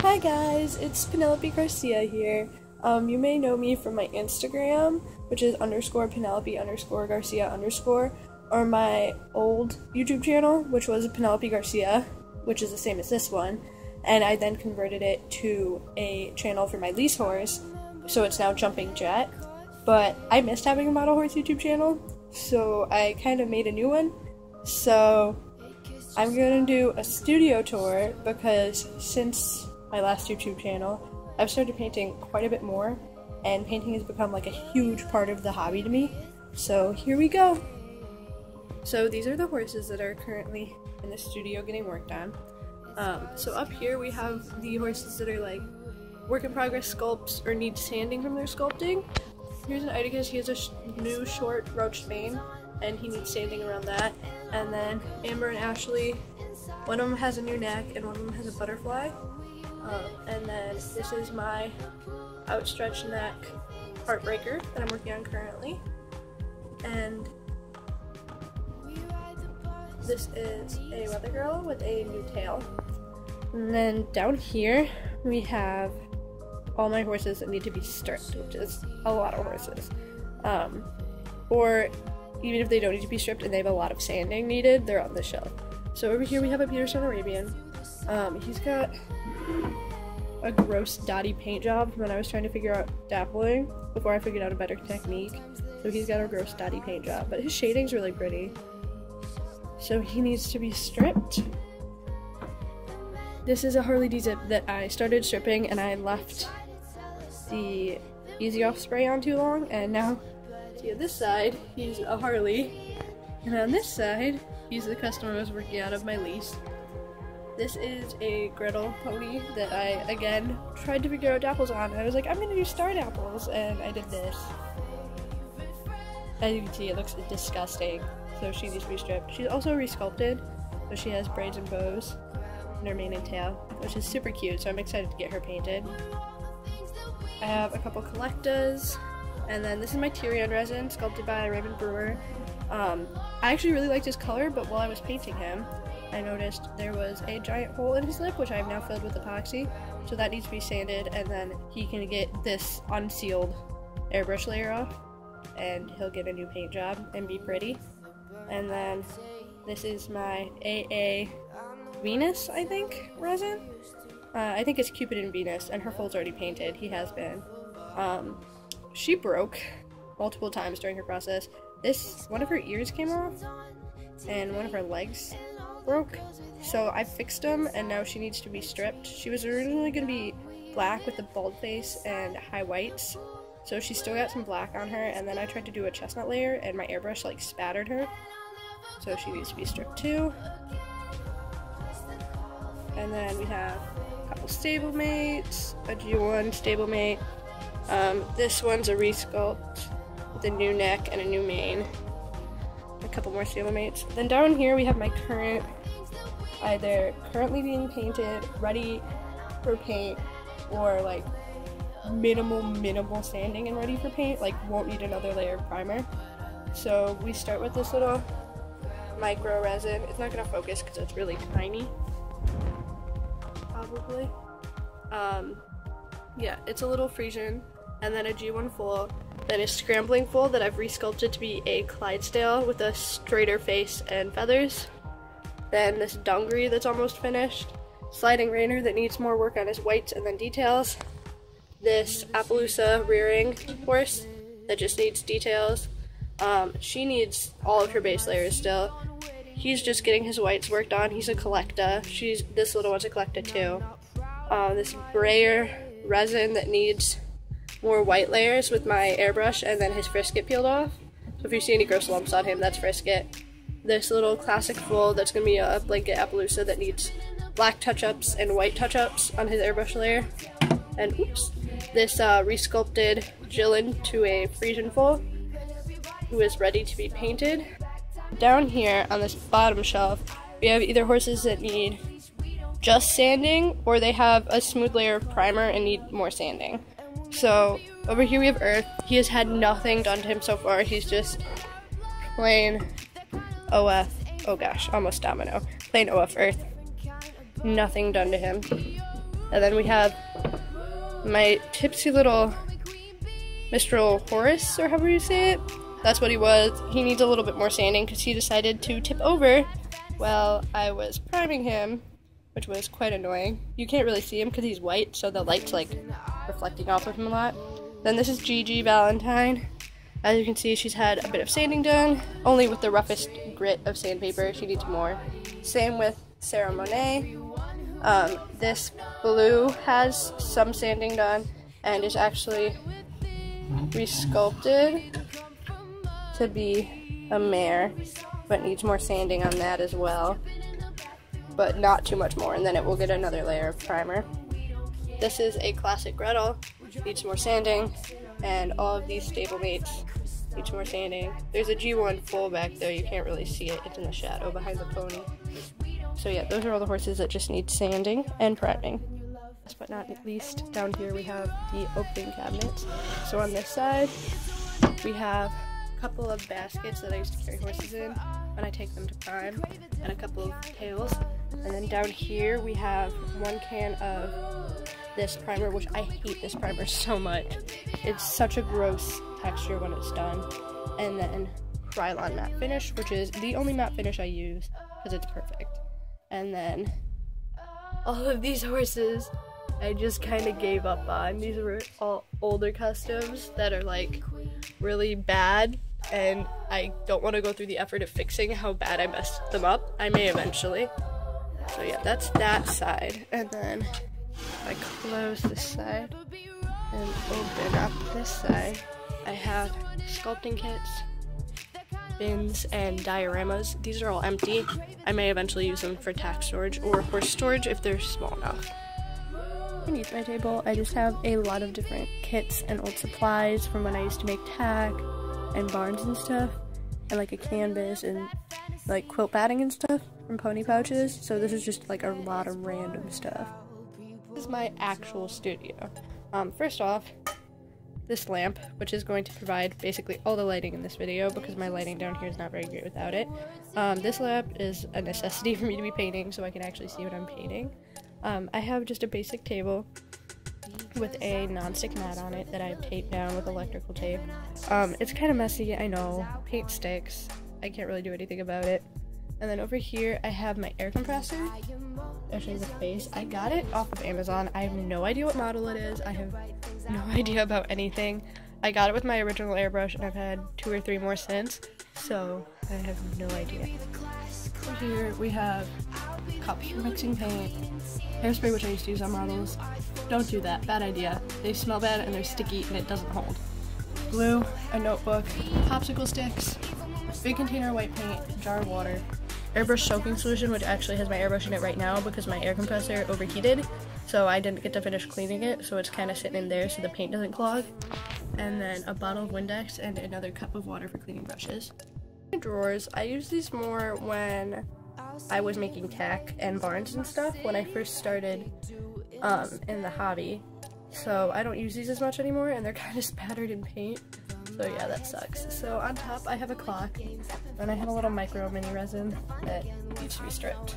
Hi guys, it's Penelope Garcia here. You may know me from my Instagram, which is _Penelope_Garcia_, or my old YouTube channel, which was Penelope Garcia, which is the same as this one, and I then converted it to a channel for my lease horse, so it's now Jumping Jet. But I missed having a model horse YouTube channel, so I kind of made a new one. So I'm gonna do a studio tour because since my last YouTube channel, I've started painting quite a bit more, and painting has become like a huge part of the hobby to me. So here we go. So these are the horses that are currently in the studio getting worked on. So up here we have the horses that are like work in progress sculpts or need sanding from their sculpting. Here's an Iticus. He has a new short roached mane and he needs sanding around that. And then Amber and Ashley, one of them has a new neck and one of them has a butterfly. And then this is my outstretched neck heartbreaker that I'm working on currently. And this is a weather girl with a new tail. And then down here we have all my horses that need to be stripped, which is a lot of horses. Or even if they don't need to be stripped and they have a lot of sanding needed, they're on the shelf. So over here we have a Peterson Arabian. He's got a gross dotty paint job when I was trying to figure out dappling before I figured out a better technique. So he's got a gross dotty paint job, but his shading's really pretty. So he needs to be stripped. This is a Harley D-Zip that I started stripping and I left the Easy Off spray on too long, and now see on this side he's a Harley, and on this side he's the customer I was working out of my lease. This is a Gretel pony that I, again, tried to figure out dapples on. I was like, I'm gonna do star dapples, and I did this. As you can see, it looks disgusting, so she needs to be stripped. She's also resculpted, so she has braids and bows in her mane and tail, which is super cute, so I'm excited to get her painted. I have a couple collectas, and then this is my Tyrion resin, sculpted by Raven Brewer. I actually really liked his color, but while I was painting him, I noticed there was a giant hole in his lip, which I have now filled with epoxy, so that needs to be sanded, and then he can get this unsealed airbrush layer off, and he'll get a new paint job and be pretty. And then this is my AA Venus, I think, resin. I think it's Cupid and Venus, and her foal's already painted. He has been. She broke multiple times during her process. One of her ears came off, and one of her legs broke, so I fixed them, and now she needs to be stripped. She was originally going to be black with a bald face and high whites, so she still got some black on her, and then I tried to do a chestnut layer, and my airbrush like spattered her, so she needs to be stripped too. And then we have a couple stablemates, a G1 stablemate. This one's a resculpt with a new neck and a new mane. A couple more stablemates. Then down here we have my current, either currently being painted, ready for paint, or like minimal sanding and ready for paint, like won't need another layer of primer. So we start with this little micro resin. It's not gonna focus because it's really tiny, probably. Yeah, it's a little Frisian, and then a G1 full, then a scrambling full that I've resculpted to be a Clydesdale with a straighter face and feathers. Then this Dungaree that's almost finished, sliding reiner that needs more work on his whites and then details. This Appaloosa rearing horse that just needs details. She needs all of her base layers still. He's just getting his whites worked on. He's a collecta. This little one's a collecta too. This brayer resin that needs more white layers with my airbrush, and then his frisket peeled off. So if you see any gross lumps on him, that's frisket. This little classic full that's going to be a blanket Appaloosa that needs black touch-ups and white touch-ups on his airbrush layer. And oops, this resculpted Jillian to a Frisian full who is ready to be painted. Down here on this bottom shelf, we have either horses that need just sanding, or they have a smooth layer of primer and need more sanding. So over here we have Earth. He has had nothing done to him so far. He's just plain OF, oh gosh, almost domino. Plain OF Earth. Nothing done to him. And then we have my tipsy little Mr. Horace, or however you say it. That's what he was. He needs a little bit more sanding because he decided to tip over while I was priming him, which was quite annoying. You can't really see him because he's white, so the light's like reflecting off of him a lot. Then this is Gigi Valentine. As you can see, she's had a bit of sanding done, only with the roughest grit of sandpaper. She needs more. Same with Sarah Monet. This blue has some sanding done and is actually resculpted to be a mare, but needs more sanding on that as well, but not too much more, and then it will get another layer of primer. This is a classic Gretel, needs more sanding, and all of these stablemates need more sanding. There's a G1 full back there, you can't really see it, it's in the shadow behind the pony. So yeah, those are all the horses that just need sanding and priming. Last but not least, down here we have the opening cabinets. So on this side, we have a couple of baskets that I used to carry horses in when I take them to prime, and a couple of pails. And then down here we have one can of this primer, which I hate this primer so much. It's such a gross texture when it's done. And then Krylon matte finish, which is the only matte finish I use because it's perfect. And then all of these horses I just kind of gave up on. These were all older customs that are like really bad, and I don't want to go through the effort of fixing how bad I messed them up. I may eventually. So yeah, that's that side. And then if I close this side and open up this side, I have sculpting kits, bins, and dioramas. These are all empty. I may eventually use them for tack storage or horse storage if they're small enough. Beneath my table, I just have a lot of different kits and old supplies from when I used to make tack and barns and stuff, and like a canvas and like quilt batting and stuff from pony pouches. So this is just like a lot of random stuff. This is my actual studio. First off, this lamp, which is going to provide basically all the lighting in this video because my lighting down here is not very great without it. This lamp is a necessity for me to be painting so I can actually see what I'm painting. I have just a basic table with a non-stick mat on it that I've taped down with electrical tape. It's kind of messy, I know. Paint sticks. I can't really do anything about it. And then over here I have my air compressor. I'll show you the face. I got it off of Amazon. I have no idea what model it is. I have no idea about anything. I got it with my original airbrush and I've had 2 or 3 more since, so I have no idea. Over here we have cups for mixing paint, hairspray, which I used to use on models. Don't do that, bad idea. They smell bad and they're sticky and it doesn't hold. Glue, a notebook, popsicle sticks, big container of white paint, jar of water, airbrush soaking solution, which actually has my airbrush in it right now because my air compressor overheated, so I didn't get to finish cleaning it, so it's kind of sitting in there so the paint doesn't clog. And then a bottle of Windex and another cup of water for cleaning brushes. Drawers, I use these more when I was making tack and barns and stuff when I first started in the hobby, so I don't use these as much anymore and they're kind of spattered in paint, so yeah, that sucks. So on top I have a clock and I have a little micro mini resin that needs to be stripped.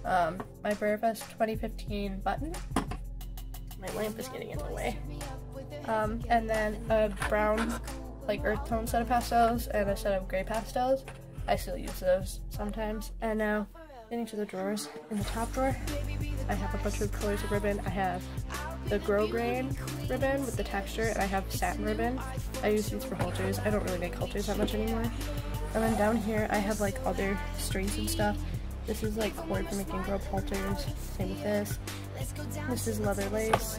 My Burfest 2015 button, my lamp is getting in the way, and then a brown like earth tone set of pastels and a set of gray pastels. I still use those sometimes. And now getting to the drawers. In the top drawer I have a bunch of colors of ribbon. I have the Grow Grain ribbon with the texture, and I have satin ribbon. I use these for halters. I don't really make halters that much anymore. And then down here I have like other strings and stuff. This is like cord for making rope halters. Same with this. This is leather lace,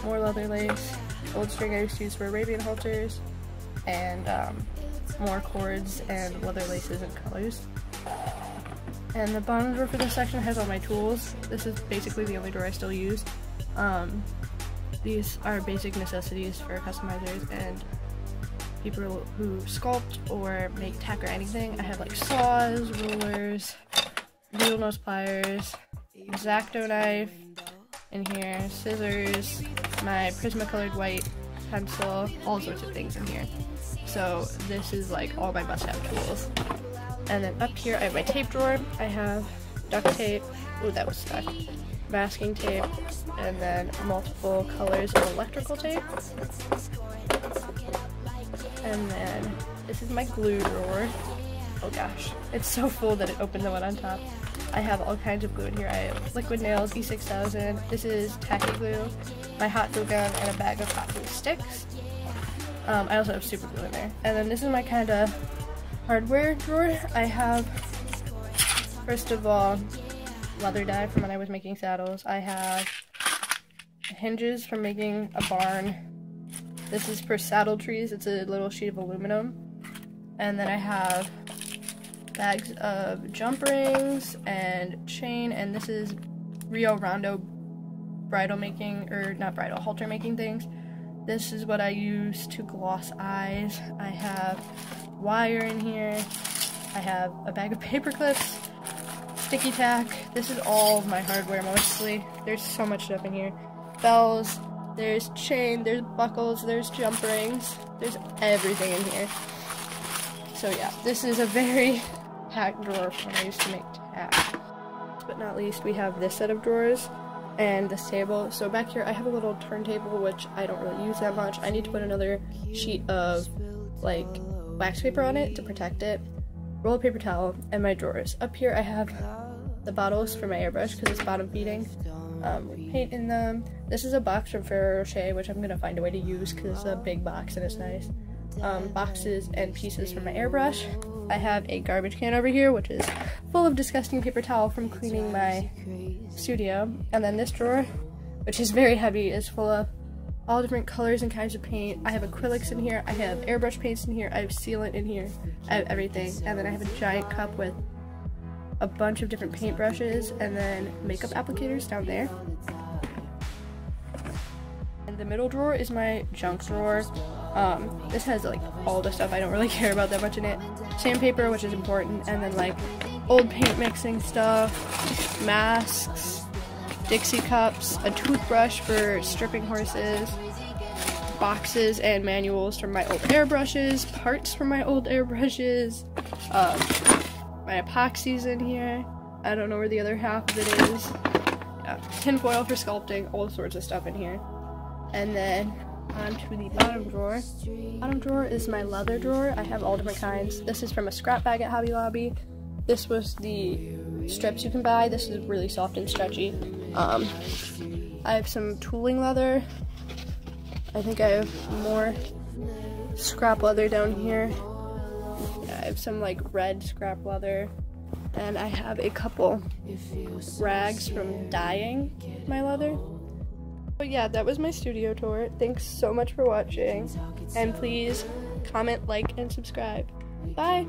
more leather lace, old string I used to use for Arabian halters, and more cords and leather laces and colors. And the bottom drawer for this section has all my tools. This is basically the only drawer I still use. These are basic necessities for customizers and people who sculpt or make tack or anything. I have like saws, rulers, needle nose pliers, X-Acto knife in here, scissors, my Prismacolor white pencil, all sorts of things in here. So this is like all my must-have tools. And then up here I have my tape drawer. I have duct tape. Ooh, that was stuck. masking tape, and then multiple colors of electrical tape. And then this is my glue drawer. Oh gosh, it's so full that it opened the one on top. I have all kinds of glue in here. I have liquid nails, E6000. This is tacky glue, my hot glue gun, and a bag of hot glue sticks. I also have super glue in there. And then this is my kind of hardware drawer. I have, first of all, leather dye from when I was making saddles. I have hinges from making a barn. This is for saddle trees. It's a little sheet of aluminum. And then I have bags of jump rings and chain, and this is Rio Rondo bridle making, or not bridle, halter making things. This is what I use to gloss eyes. I have wire in here. I have a bag of paper clips, sticky tack. This is all of my hardware mostly. There's so much stuff in here. Bells, there's chain, there's buckles, there's jump rings. There's everything in here. So yeah, this is a very packed drawer when I used to make tack. Last but not least, we have this set of drawers and this table. So back here I have a little turntable, which I don't really use that much. I need to put another sheet of like wax paper on it to protect it, roll of paper towel, and my drawers. Up here I have the bottles for my airbrush because it's bottom feeding. With paint in them. This is a box from Ferrero Rocher, which I'm gonna find a way to use because it's a big box and it's nice. Boxes and pieces for my airbrush. I have a garbage can over here, which is full of disgusting paper towel from cleaning my studio. And then this drawer, which is very heavy, is full of all different colors and kinds of paint. I have acrylics in here, I have airbrush paints in here, I have sealant in here, I have everything. And then I have a giant cup with a bunch of different paint brushes and then makeup applicators down there. And the middle drawer is my junk drawer. This has like all the stuff I don't really care about that much in it. Sandpaper, which is important, and then like old paint mixing stuff, masks, Dixie cups, a toothbrush for stripping horses, boxes and manuals from my old airbrushes, parts from my old airbrushes, my epoxies in here. I don't know where the other half of it is. Yeah, tin foil for sculpting, all sorts of stuff in here. And then onto the bottom drawer. Bottom drawer is my leather drawer. I have all different kinds. This is from a scrap bag at Hobby Lobby. This was the strips you can buy. This is really soft and stretchy. I have some tooling leather. I think I have more scrap leather down here. I have some like red scrap leather. And I have a couple rags from dyeing my leather. But yeah, that was my studio tour. Thanks so much for watching. And please comment, like, and subscribe. Bye!